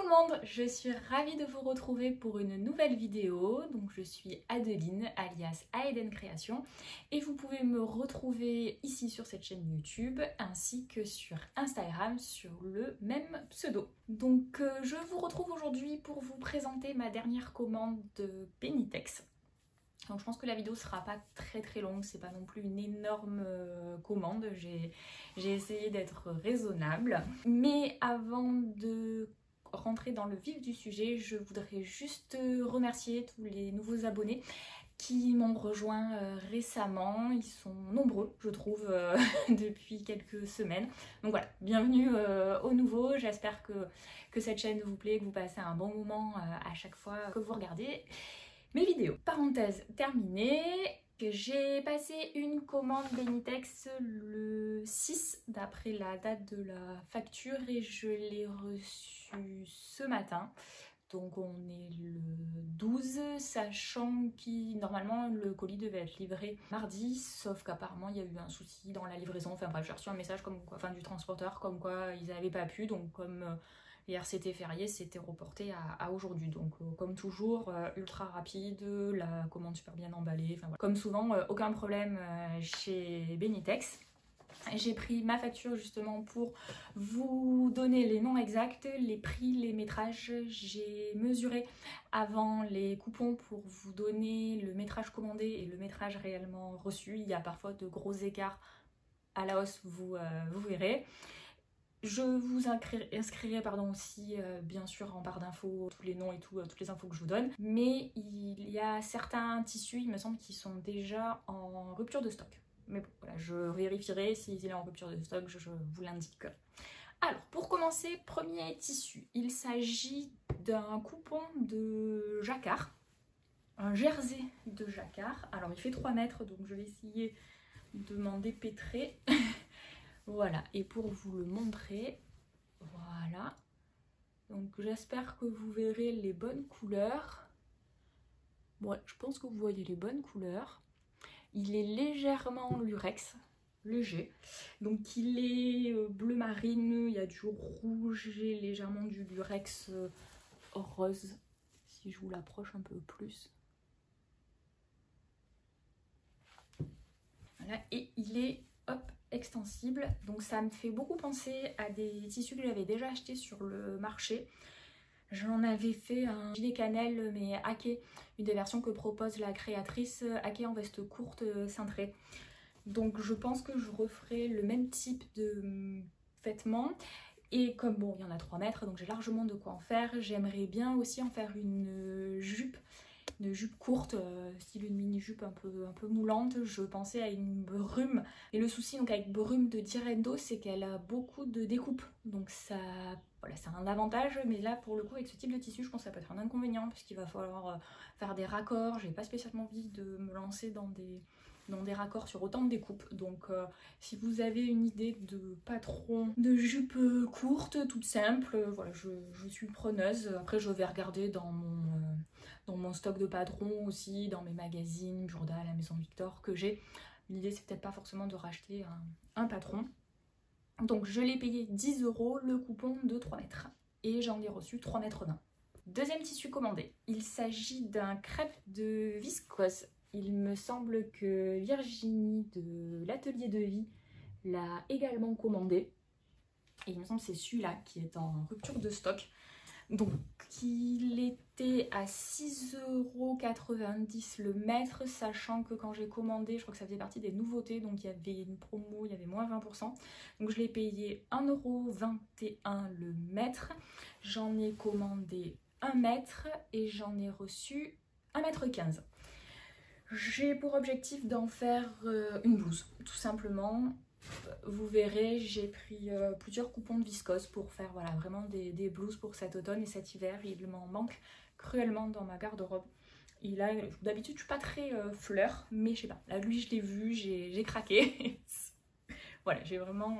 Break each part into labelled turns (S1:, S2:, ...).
S1: monde, je suis ravie de vous retrouver pour une nouvelle vidéo. Donc je suis Adeline alias Aeden Création et vous pouvez me retrouver ici sur cette chaîne YouTube ainsi que sur Instagram sur le même pseudo. Donc je vous retrouve aujourd'hui pour vous présenter ma dernière commande de Benitex. Donc je pense que la vidéo sera pas très longue, c'est pas non plus une énorme commande, j'ai essayé d'être raisonnable. Mais avant de rentrer dans le vif du sujet, je voudrais juste remercier tous les nouveaux abonnés qui m'ont rejoint récemment. Ils sont nombreux, je trouve, depuis quelques semaines. Donc voilà, bienvenue aux nouveaux. J'espère que cette chaîne vous plaît, que vous passez un bon moment à chaque fois que vous regardez mes vidéos. Parenthèse terminée. J'ai passé une commande Benitex le 6 d'après la date de la facture et je l'ai reçue ce matin. Donc on est le 12, sachant que normalement le colis devait être livré mardi, sauf qu'apparemment il y a eu un souci dans la livraison. Enfin bref, j'ai reçu un message comme quoi, enfin du transporteur, comme quoi ils n'avaient pas pu, donc comme hier c'était férié, c'était reporté à aujourd'hui. Donc comme toujours, ultra rapide, la commande super bien emballée, enfin, voilà. Comme souvent, aucun problème chez Benitex. J'ai pris ma facture justement pour vous donner les noms exacts, les prix, les métrages. J'ai mesuré avant les coupons pour vous donner le métrage commandé et le métrage réellement reçu. Il y a parfois de gros écarts à la hausse, vous verrez. Je vous inscrirai aussi bien sûr en barre d'infos tous les noms et toutes les infos que je vous donne. Mais il y a certains tissus, il me semble, qui sont déjà en rupture de stock. Mais bon, voilà, je vérifierai s'il est en rupture de stock, je vous l'indique. Alors, pour commencer, premier tissu. Il s'agit d'un coupon de jacquard. Un jersey de jacquard. Alors, il fait 3 mètres, donc je vais essayer de m'en dépêtrer. Voilà, et pour vous le montrer, voilà. Donc j'espère que vous verrez les bonnes couleurs. Ouais, je pense que vous voyez les bonnes couleurs. Il est légèrement lurex, léger. Donc il est bleu marine, il y a du rouge et légèrement du lurex rose. Si je vous l'approche un peu plus. Voilà, et il est, hop, extensible, donc ça me fait beaucoup penser à des tissus que j'avais déjà achetés sur le marché. J'en avais fait un gilet cannelle mais hacké, une des versions que propose la créatrice, hacké en veste courte cintrée. Donc je pense que je referai le même type de vêtements. Et comme bon, il y en a 3 mètres, donc j'ai largement de quoi en faire. J'aimerais bien aussi en faire une jupe courte, style une mini-jupe un peu moulante. Je pensais à une brume. Et le souci donc avec brume de Direndo, c'est qu'elle a beaucoup de découpes. Donc ça, voilà, c'est un avantage. Mais là, pour le coup, avec ce type de tissu, je pense que ça peut être un inconvénient, puisqu'il va falloir faire des raccords. J'ai pas spécialement envie de me lancer dans des raccords sur autant de découpes. Donc si vous avez une idée de patron de jupe courte, toute simple, voilà, je suis preneuse. Après je vais regarder dans mon stock de patrons aussi, dans mes magazines, Jourda, la Maison Victor que j'ai. L'idée c'est peut-être pas forcément de racheter un patron. Donc je l'ai payé 10 € le coupon de 3 mètres. Et j'en ai reçu 3 mètres 20. Deuxième tissu commandé. Il s'agit d'un crêpe de viscose. Il me semble que Virginie de l'Atelier de Vie l'a également commandé. Et il me semble que c'est celui-là qui est en rupture de stock. Donc il était à 6,90 € le mètre, sachant que quand j'ai commandé, je crois que ça faisait partie des nouveautés, donc il y avait une promo, il y avait moins 20%. Donc je l'ai payé 1,21 € le mètre. J'en ai commandé 1 mètre et j'en ai reçu 1,15 m. J'ai pour objectif d'en faire une blouse, tout simplement. Vous verrez, j'ai pris plusieurs coupons de viscose pour faire voilà, vraiment des blouses pour cet automne et cet hiver. Il m'en manque cruellement dans ma garde-robe. Et là, d'habitude, je suis pas très fleur, mais je sais pas. Là, lui, je l'ai vu, j'ai craqué. Voilà, j'ai vraiment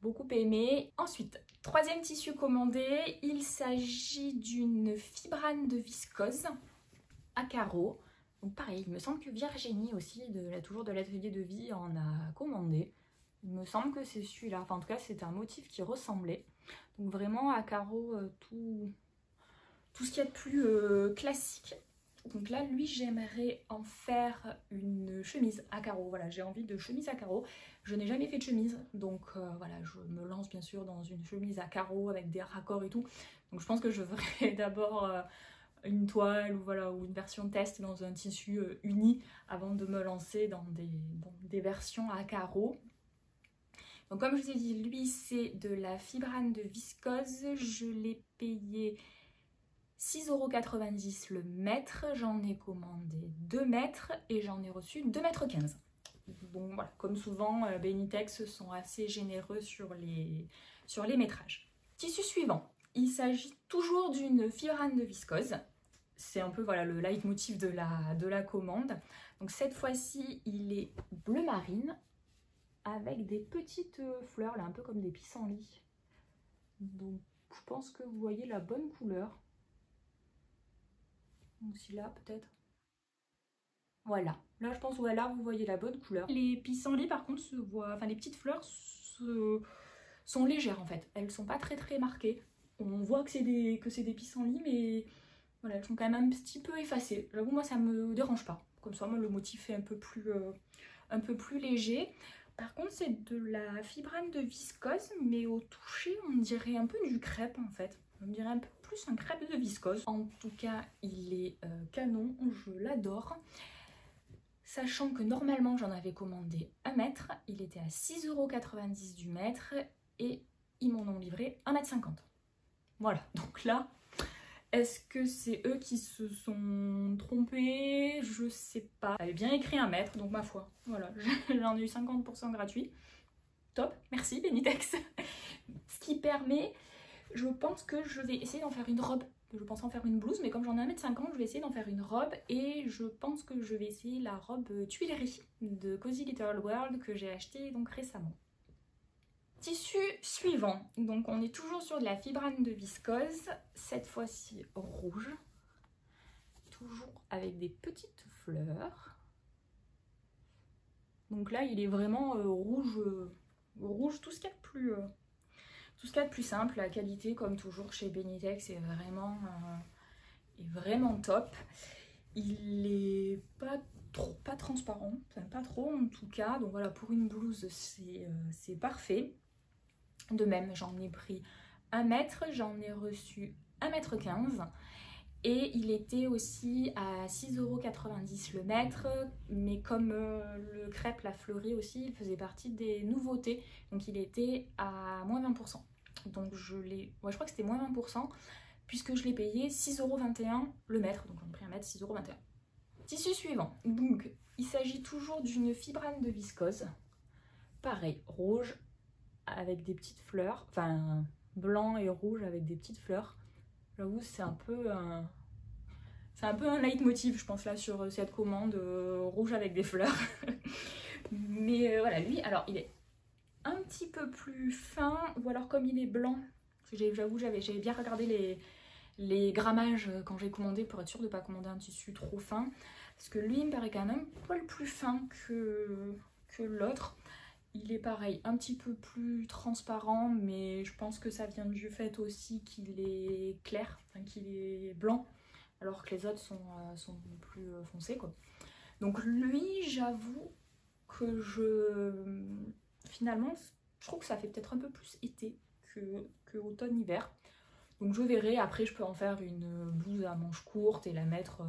S1: beaucoup aimé. Ensuite, troisième tissu commandé, il s'agit d'une fibrane de viscose à carreaux. Donc pareil, il me semble que Virginie aussi, toujours de l'Atelier de Vie, en a commandé. Il me semble que c'est celui-là. Enfin, en tout cas, c'était un motif qui ressemblait. Donc vraiment à carreaux, tout ce qu'il y a de plus classique. Donc là, lui, j'aimerais en faire une chemise à carreaux. Voilà, j'ai envie de chemise à carreaux. Je n'ai jamais fait de chemise, donc voilà, je me lance bien sûr dans une chemise à carreaux avec des raccords et tout. Donc je pense que je ferai d'abord une toile ou, voilà, ou une version test dans un tissu uni avant de me lancer dans des versions à carreaux. Donc comme je vous ai dit, lui c'est de la fibrane de viscose. Je l'ai payé 6,90 € le mètre. J'en ai commandé 2 mètres et j'en ai reçu 2,15 m. Bon voilà, comme souvent, Benitex sont assez généreux sur les métrages. Tissu suivant, il s'agit toujours d'une fibrane de viscose. C'est un peu voilà, le leitmotiv de la commande. Donc cette fois-ci, il est bleu marine avec des petites fleurs, là, un peu comme des pissenlits. Donc je pense que vous voyez la bonne couleur. Donc si là, peut-être. Voilà, là je pense que là vous voyez la bonne couleur. Les pissenlits par contre se voient, enfin les petites fleurs sont légères en fait. Elles sont pas très marquées. On voit que c'est des pissenlits, mais voilà, elles sont quand même un petit peu effacées. J'avoue, moi ça me dérange pas. Comme ça, moi le motif est un peu plus léger. Par contre, c'est de la fibrane de viscose, mais au toucher, on dirait un peu du crêpe en fait. On dirait un peu plus un crêpe de viscose. En tout cas, il est canon, je l'adore. Sachant que normalement, j'en avais commandé 1 mètre, il était à 6,90 € du mètre et ils m'en ont livré 1,50 m. Voilà, donc là, est-ce que c'est eux qui se sont trompés? Je sais pas. J'avais bien écrit 1 mètre, donc ma foi, voilà, j'en ai eu 50% gratuit. Top, merci Benitex. Ce qui permet, je pense que je vais essayer d'en faire une robe. Je pense en faire une blouse, mais comme j'en ai 1,50 m, je vais essayer d'en faire une robe. Et je pense que je vais essayer la robe Tuileries de Cozy Little World que j'ai acheté donc récemment. Tissu suivant, donc on est toujours sur de la fibrane de viscose, cette fois-ci rouge, toujours avec des petites fleurs. Donc là il est vraiment rouge, tout ce qu'il y a de plus... Tout ce qu'il y a de plus simple, la qualité comme toujours chez Benitex est vraiment top. Il est pas transparent, enfin pas trop en tout cas, donc voilà, pour une blouse c'est parfait. De même, j'en ai pris 1 mètre, j'en ai reçu 1,15 m et il était aussi à 6,90 € le mètre, mais comme le crêpe l'a fleuri aussi, il faisait partie des nouveautés, donc il était à moins 20%. Donc je crois que c'était moins 20%, puisque je l'ai payé 6,21 € le mètre, donc on a pris 1 mètre, 6,21 €. Tissu suivant, donc il s'agit toujours d'une fibrane de viscose, pareil, rouge avec des petites fleurs, enfin blanc et rouge avec des petites fleurs. J'avoue, c'est un peu un leitmotiv, je pense, là sur cette commande, rouge avec des fleurs. Mais voilà, lui, alors il est un petit peu plus fin, ou alors comme il est blanc, parce que j'avoue, j'avais bien regardé les grammages quand j'ai commandé pour être sûre de ne pas commander un tissu trop fin, parce que lui il me paraît quand même un poil plus fin que l'autre. Il est pareil, un petit peu plus transparent, mais je pense que ça vient du fait aussi qu'il est clair, enfin qu'il est blanc, alors que les autres sont plus foncés quoi. Donc lui, j'avoue que finalement, je trouve que ça fait peut-être un peu plus été que automne-hiver. Donc je verrai, après je peux en faire une blouse à manches courtes et la mettre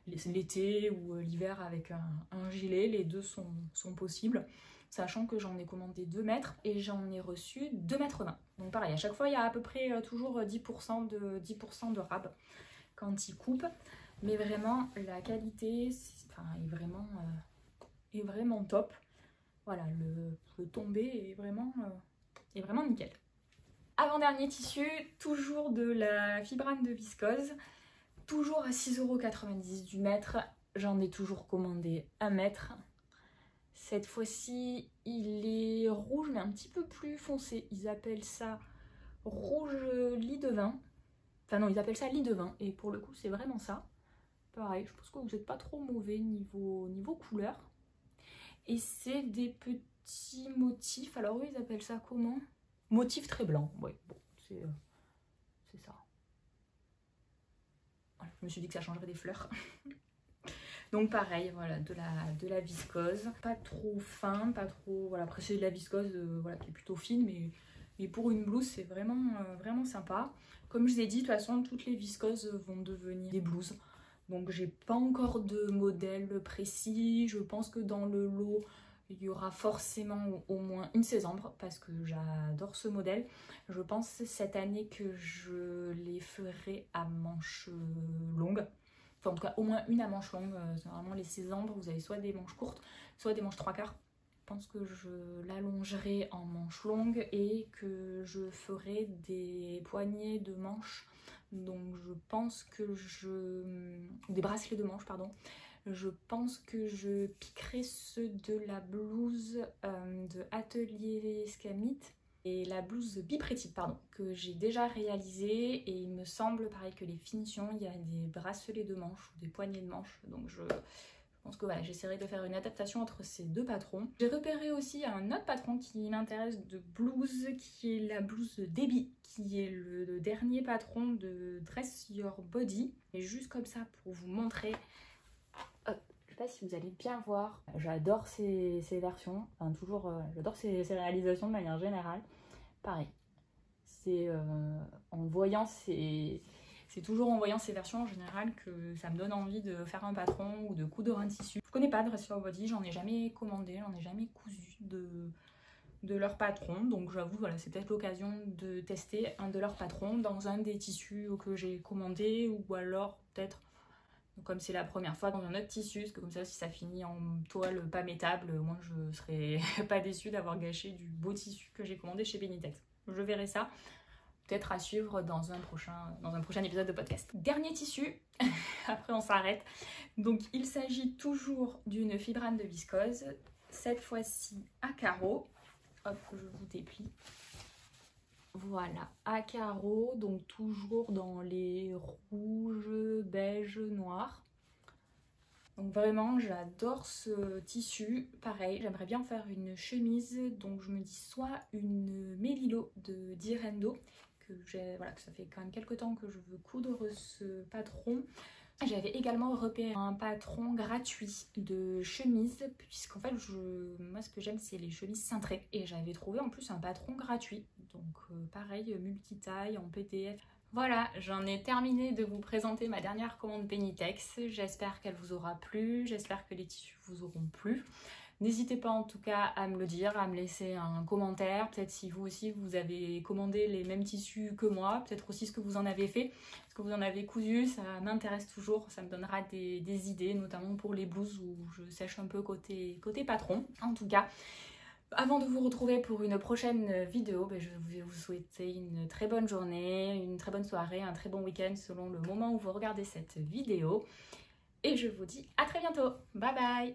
S1: l'été ou l'hiver avec un gilet, les deux sont possibles. Sachant que j'en ai commandé 2 mètres et j'en ai reçu 2,20 m. Donc pareil, à chaque fois il y a à peu près toujours 10% de rab quand ils coupent. Mais vraiment, la qualité est vraiment top. Voilà, le tombé est vraiment nickel. Avant-dernier tissu, toujours de la fibrane de viscose, toujours à 6,90 € du mètre. J'en ai toujours commandé 1 mètre. Cette fois-ci, il est rouge, mais un petit peu plus foncé. Ils appellent ça rouge lit de vin. Enfin non, ils appellent ça lit de vin. Et pour le coup, c'est vraiment ça. Pareil, je pense que vous n'êtes pas trop mauvais niveau couleur. Et c'est des petits motifs, alors eux ils appellent ça comment? Motifs très blancs, ouais, bon, c'est ça. Voilà, je me suis dit que ça changerait des fleurs. Donc pareil, voilà, de la viscose. Pas trop fin, pas trop... Voilà, après c'est de la viscose voilà, qui est plutôt fine, mais pour une blouse, c'est vraiment sympa. Comme je vous ai dit, de toute façon, toutes les viscoses vont devenir des blouses. Donc j'ai pas encore de modèle précis. Je pense que dans le lot, il y aura forcément au moins une Césambre parce que j'adore ce modèle. Je pense cette année que je les ferai à manches longues. Enfin en tout cas au moins une à manches longues. Normalement les Césambres, vous avez soit des manches courtes, soit des manches 3/4. Je pense que je l'allongerai en manches longues et que je ferai des poignées de manches. Donc je pense que des bracelets de manches, pardon. Je pense que je piquerai ceux de la blouse de Atelier Scamit et la blouse Biprétite, pardon, que j'ai déjà réalisée. Et il me semble, pareil que les finitions, il y a des bracelets de manches ou des poignées de manches. Donc je pense que voilà, j'essaierai de faire une adaptation entre ces deux patrons. J'ai repéré aussi un autre patron qui m'intéresse de blouse, qui est la blouse Debbie, qui est le dernier patron de Dress Your Body. Et juste comme ça pour vous montrer... Je sais pas si vous allez bien voir. J'adore ces versions, enfin toujours, j'adore ces réalisations de manière générale. Pareil, c'est en voyant ces... C'est toujours en voyant ces versions en général que ça me donne envie de faire un patron ou de coudre un tissu. Je connais pas Dress Your Body, j'en ai jamais commandé, j'en ai jamais cousu de leur patron. Donc j'avoue, voilà, c'est peut-être l'occasion de tester un de leurs patrons dans un des tissus que j'ai commandé, ou alors peut-être, comme c'est la première fois, dans un autre tissu, parce que comme ça, si ça finit en toile pas métable, moi je serais pas déçue d'avoir gâché du beau tissu que j'ai commandé chez Benitex. Je verrai ça. Peut-être à suivre dans un prochain épisode de podcast. Dernier tissu, après on s'arrête. Donc il s'agit toujours d'une fibrane de viscose, cette fois-ci à carreaux. Hop, je vous déplie. Voilà, à carreaux, donc toujours dans les rouges, beige, noirs. Donc vraiment, j'adore ce tissu. Pareil, j'aimerais bien faire une chemise, donc je me dis soit une Mélilo de Direndo, voilà, que ça fait quand même quelques temps que je veux coudre ce patron. J'avais également repéré un patron gratuit de chemise, puisqu'en fait moi ce que j'aime c'est les chemises cintrées, et j'avais trouvé en plus un patron gratuit, donc pareil, multitaille en PDF. Voilà, j'en ai terminé de vous présenter ma dernière commande Benitex. J'espère qu'elle vous aura plu, j'espère que les tissus vous auront plu. N'hésitez pas en tout cas à me le dire, à me laisser un commentaire, peut-être si vous aussi vous avez commandé les mêmes tissus que moi, peut-être aussi ce que vous en avez fait, ce que vous en avez cousu, ça m'intéresse toujours, ça me donnera des idées, notamment pour les blouses où je sèche un peu côté patron. En tout cas, avant de vous retrouver pour une prochaine vidéo, je vais vous souhaiter une très bonne journée, une très bonne soirée, un très bon week-end selon le moment où vous regardez cette vidéo. Et je vous dis à très bientôt. Bye bye!